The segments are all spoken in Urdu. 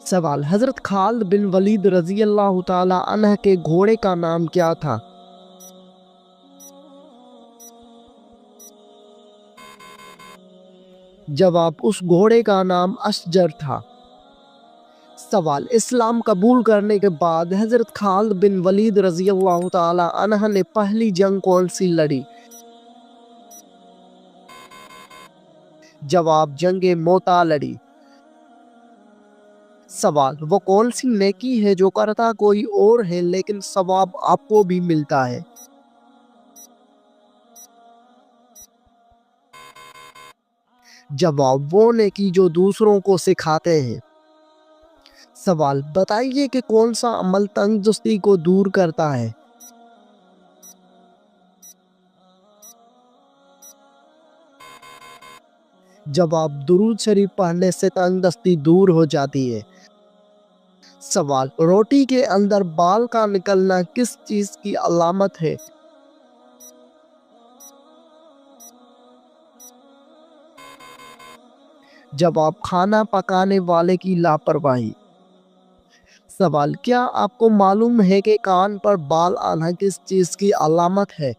سوال، حضرت خالد بن ولید رضی اللہ تعالی عنہ کے گھوڑے کا نام کیا تھا؟ جواب، اس گھوڑے کا نام اشجر تھا۔ سوال، اسلام قبول کرنے کے بعد حضرت خالد بن ولید رضی اللہ تعالی عنہ نے پہلی جنگ کون سی لڑی؟ جواب، جنگ موتا لڑی۔ سوال، وہ کون سی نیکی ہے جو کرتا کوئی اور ہے لیکن ثواب آپ کو بھی ملتا ہے؟ جواب، وہ نیکی جو دوسروں کو سکھاتے ہیں۔ سوال، بتائیے کہ کون سا عمل تنگ کو دور کرتا ہے؟ جواب، درود شریف پڑھنے سے تنگ دستی دور ہو جاتی ہے۔ سوال، روٹی کے اندر بال کا نکلنا کس چیز کی علامت ہے؟ جواب، کھانا پکانے والے کی لاپرواہی۔ سوال، کیا آپ کو معلوم ہے کہ کان پر بال آنا کس چیز کی علامت ہے؟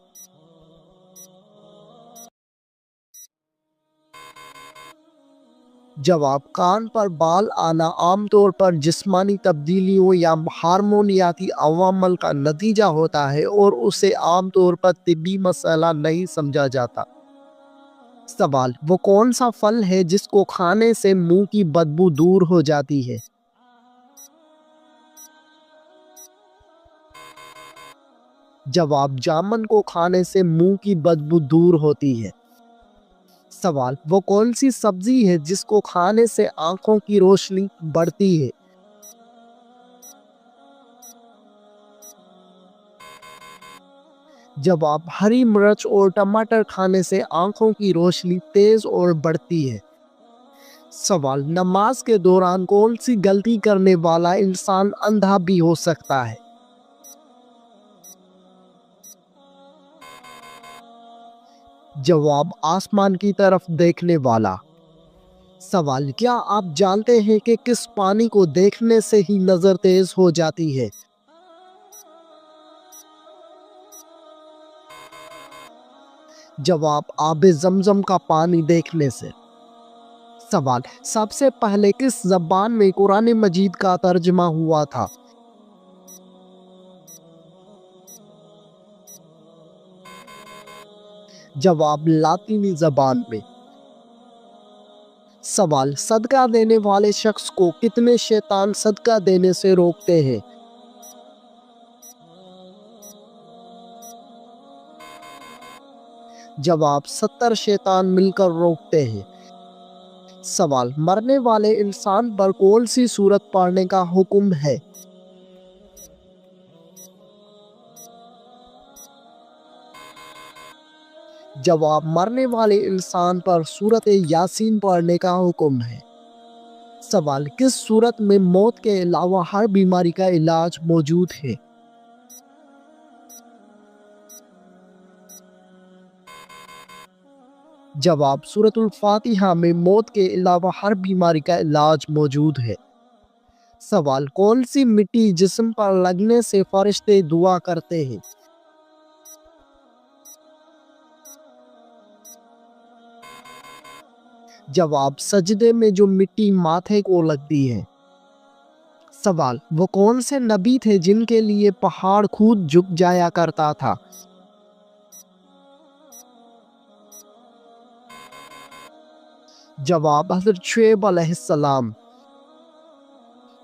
جواب، کان پر بال آنا عام طور پر جسمانی تبدیلیوں یا ہارمونیاتی عوامل کا نتیجہ ہوتا ہے اور اسے عام طور پر طبی مسئلہ نہیں سمجھا جاتا۔ سوال، وہ کون سا پھل ہے جس کو کھانے سے منہ کی بدبو دور ہو جاتی ہے؟ جواب، جامن کو کھانے سے منہ کی بدبو دور ہوتی ہے۔ سوال، وہ کون سی سبزی ہے جس کو کھانے سے آنکھوں کی روشنی بڑھتی ہے؟ جواب، ہری مرچ اور ٹماٹر کھانے سے آنکھوں کی روشنی تیز اور بڑھتی ہے۔ سوال، نماز کے دوران کون سی غلطی کرنے والا انسان اندھا بھی ہو سکتا ہے؟ جواب، آسمان کی طرف دیکھنے والا۔ سوال، کیا آپ جانتے ہیں کہ کس پانی کو دیکھنے سے ہی نظر تیز ہو جاتی ہے؟ جواب، آب زمزم کا پانی دیکھنے سے۔ سوال، سب سے پہلے کس زبان میں قرآن مجید کا ترجمہ ہوا تھا؟ جواب، لاطینی زبان میں۔ سوال، صدقہ دینے والے شخص کو کتنے شیطان صدقہ دینے سے روکتے ہیں؟ جواب، 70 شیطان مل کر روکتے ہیں۔ سوال، مرنے والے انسان پر کون سی سورت پڑھنے کا حکم ہے؟ جواب، مرنے والے انسان پر سورت یاسین پڑھنے کا حکم ہے۔ سوال، کس صورت میں موت کے علاوہ ہر بیماری کا علاج موجود ہے؟ جواب، سورۃ الفاتحہ میں موت کے علاوہ ہر بیماری کا علاج موجود ہے۔ سوال، کون سی مٹی جسم پر لگنے سے فرشتے دعا کرتے ہیں؟ جواب، سجدے میں جو مٹی ماتھے کو لگتی ہے۔ سوال، وہ کون سے نبی تھے جن کے لیے پہاڑ خود جھک جایا کرتا تھا؟ جواب، حضرت شعیب علیہ السلام۔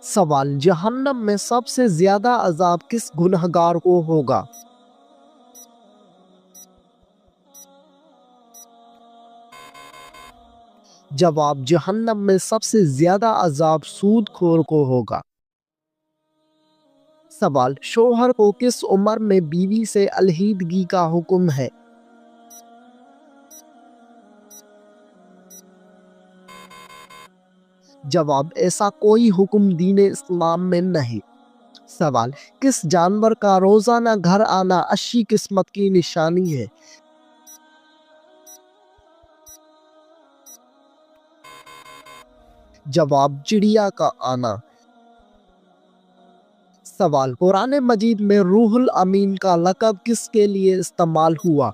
سوال، جہنم میں سب سے زیادہ عذاب کس گنہگار کو ہوگا؟ جواب، جہنم میں سب سے زیادہ عذاب سود خور کو ہوگا۔ سوال، شوہر کو کس عمر میں بیوی سے علیحدگی کا حکم ہے؟ جواب، ایسا کوئی حکم دین اسلام میں نہیں۔ سوال، کس جانور کا روزانہ گھر آنا اچھی قسمت کی نشانی ہے؟ جواب، چڑیا کا آنا۔ سوال، قرآن مجید میں روح الامین کا لقب کس کے لیے استعمال ہوا؟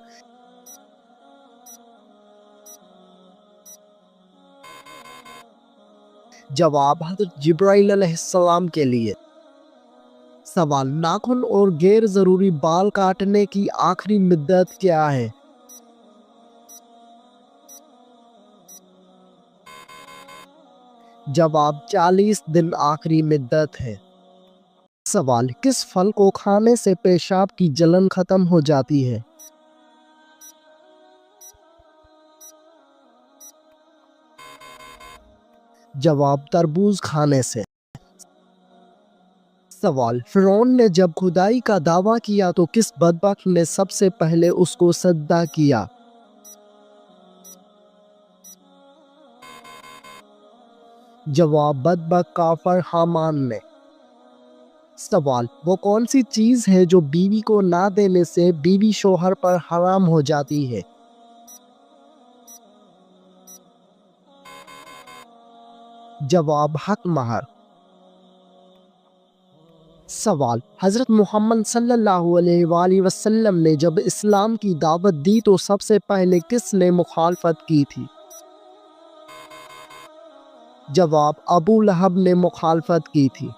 جواب، حضرت جبرائیل علیہ السلام کے لیے۔ سوال، ناخن اور غیر ضروری بال کاٹنے کی آخری مدت کیا ہے؟ جواب، 40 دن آخری مدت ہے۔ سوال، کس پھل کو کھانے سے پیشاب کی جلن ختم ہو جاتی ہے؟ جواب، تربوز کھانے سے۔ سوال، فرعون نے جب خدائی کا دعویٰ کیا تو کس بدبخت نے سب سے پہلے اس کو سجدہ کیا؟ جواب، بدبخت کافر حامان نے۔ سوال، وہ کون سی چیز ہے جو بیوی کو نہ دینے سے بیوی شوہر پر حرام ہو جاتی ہے؟ جواب، حق مہر۔ سوال، حضرت محمد صلی اللہ علیہ وآلہ وسلم نے جب اسلام کی دعوت دی تو سب سے پہلے کس نے مخالفت کی تھی؟ جواب، ابو لہب نے مخالفت کی تھی۔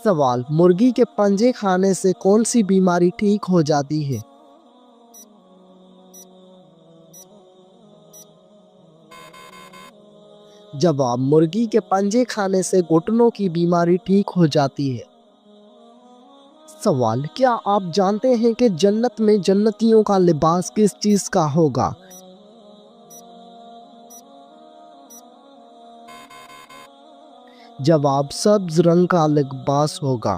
سوال، مرغی کے پنجے کھانے سے کون سی بیماری ٹھیک ہو جاتی ہے؟ جواب، مرغی کے پنجے کھانے سے گھٹنوں کی بیماری ٹھیک ہو جاتی ہے۔ سوال، کیا آپ جانتے ہیں کہ جنت میں جنتیوں کا لباس کس چیز کا ہوگا؟ جواب، سبز رنگ کا لباس ہوگا۔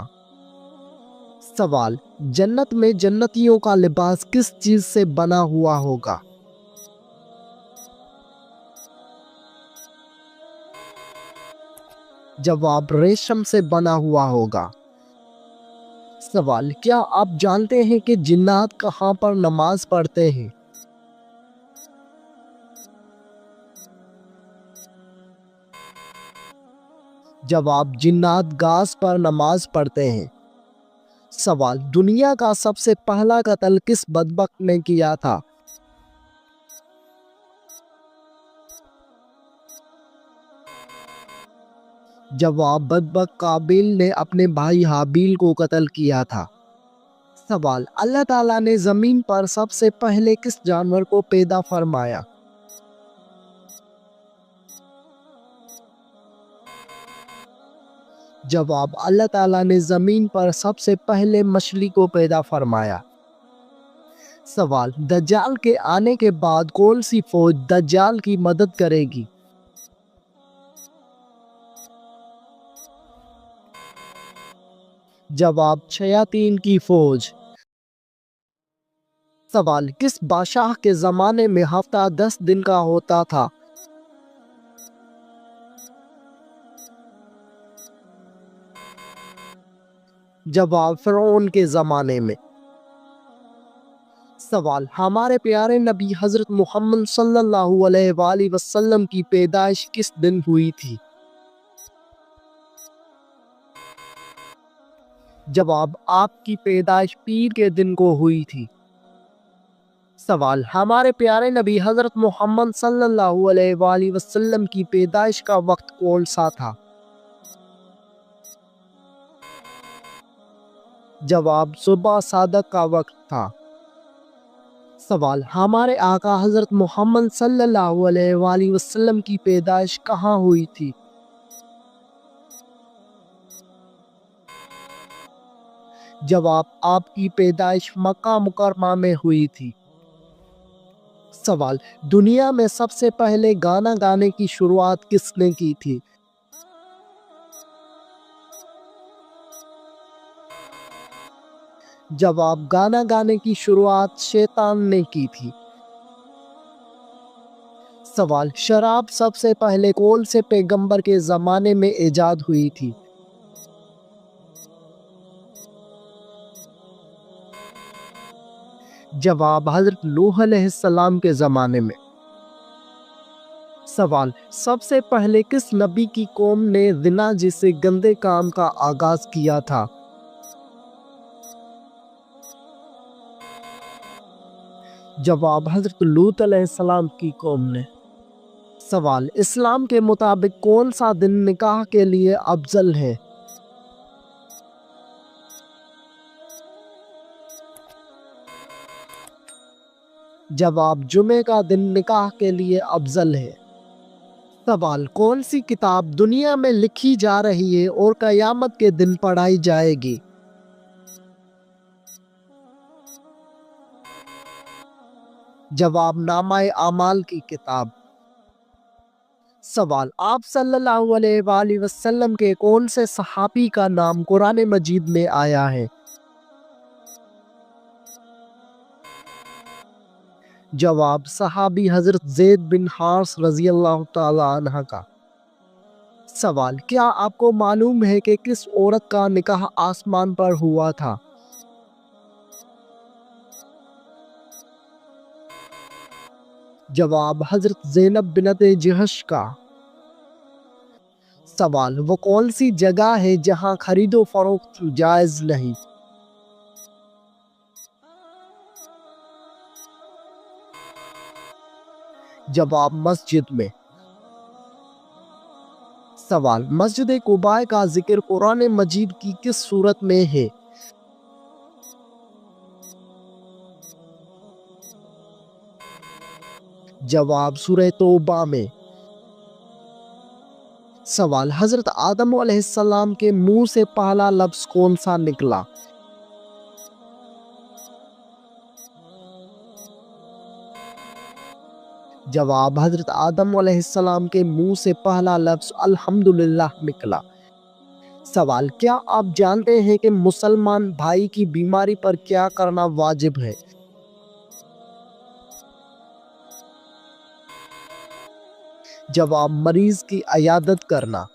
سوال، جنت میں جنتیوں کا لباس کس چیز سے بنا ہوا ہوگا؟ جواب، ریشم سے بنا ہوا ہوگا۔ سوال، کیا آپ جانتے ہیں کہ جنات کہاں پر نماز پڑھتے ہیں؟ جواب، جنات گھاس پر نماز پڑھتے ہیں۔ سوال، دنیا کا سب سے پہلا قتل کس بدبخت نے کیا تھا؟ جواب، بدبخت قابیل نے اپنے بھائی حابیل کو قتل کیا تھا۔ سوال، اللہ تعالیٰ نے زمین پر سب سے پہلے کس جانور کو پیدا فرمایا؟ جواب، اللہ تعالیٰ نے زمین پر سب سے پہلے مچھلی کو پیدا فرمایا۔ سوال، دجال کے آنے کے بعد کون سی فوج دجال کی مدد کرے گی؟ جواب، شیاطین کی فوج۔ سوال، کس بادشاہ کے زمانے میں ہفتہ 10 دن کا ہوتا تھا؟ جواب، فرعون کے زمانے میں۔ سوال، ہمارے پیارے نبی حضرت محمد صلی اللہ علیہ وآلہ وسلم کی پیدائش کس دن ہوئی تھی؟ جواب، آپ کی پیدائش پیر کے دن کو ہوئی تھی۔ سوال، ہمارے پیارے نبی حضرت محمد صلی اللہ علیہ وآلہ وسلم کی پیدائش کا وقت کون سا تھا؟ جواب، صبح صادق کا وقت تھا۔ سوال، ہمارے آقا حضرت محمد صلی اللہ علیہ وآلہ وسلم کی پیدائش کہاں ہوئی تھی؟ جواب، آپ کی پیدائش مکہ مکرمہ میں ہوئی تھی۔ سوال، دنیا میں سب سے پہلے گانا گانے کی شروعات کس نے کی تھی؟ جواب، گانا گانے کی شروعات شیطان نے کی تھی۔ سوال، شراب سب سے پہلے کون سے پیغمبر کے زمانے میں ایجاد ہوئی تھی؟ جواب، حضرت نوح علیہ السلام کے زمانے میں۔ سوال، سب سے پہلے کس نبی کی قوم نے زنا جیسے گندے کام کا آغاز کیا تھا؟ جواب، حضرت لوط علیہ السلام کی قوم نے۔ سوال، اسلام کے مطابق کون سا دن نکاح کے لیے افضل ہے؟ جواب، جمعے کا دن نکاح کے لیے افضل ہے۔ سوال، کون سی کتاب دنیا میں لکھی جا رہی ہے اور قیامت کے دن پڑھائی جائے گی؟ جواب، نامہ اعمال کی کتاب۔ سوال، آپ صلی اللہ علیہ وآلہ وسلم کے کون سے صحابی کا نام قرآن مجید میں آیا ہے؟ جواب، صحابی حضرت زید بن حارث رضی اللہ تعالی عنہ کا۔ سوال، کیا آپ کو معلوم ہے کہ کس عورت کا نکاح آسمان پر ہوا تھا؟ جواب، حضرت زینب بنت جہش کا۔ سوال، وہ کون سی جگہ ہے جہاں خرید و فروخت جائز نہیں؟ جواب، مسجد میں۔ سوال، مسجد قباء کا ذکر قرآن مجید کی کس سورت میں ہے؟ جواب، سورہ توبہ میں۔ سوال، حضرت آدم علیہ السلام کے منہ سے پہلا لفظ کون سا نکلا؟ جواب، حضرت آدم علیہ السلام کے منہ سے پہلا لفظ الحمدللہ نکلا۔ سوال، کیا آپ جانتے ہیں کہ مسلمان بھائی کی بیماری پر کیا کرنا واجب ہے؟ جواب، مریض کی عیادت کرنا۔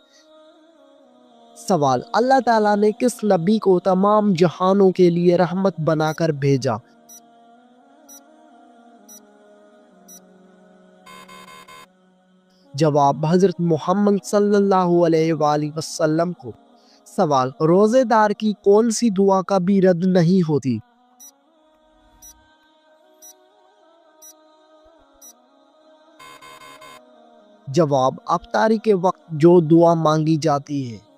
سوال، اللہ تعالیٰ نے کس نبی کو تمام جہانوں کے لیے رحمت بنا کر بھیجا؟ جواب، حضرت محمد صلی اللہ علیہ وآلہ وسلم کو۔ سوال، روزے دار کی کون سی دعا کبھی رد نہیں ہوتی؟ جواب، افطاری کے وقت جو دعا مانگی جاتی ہے۔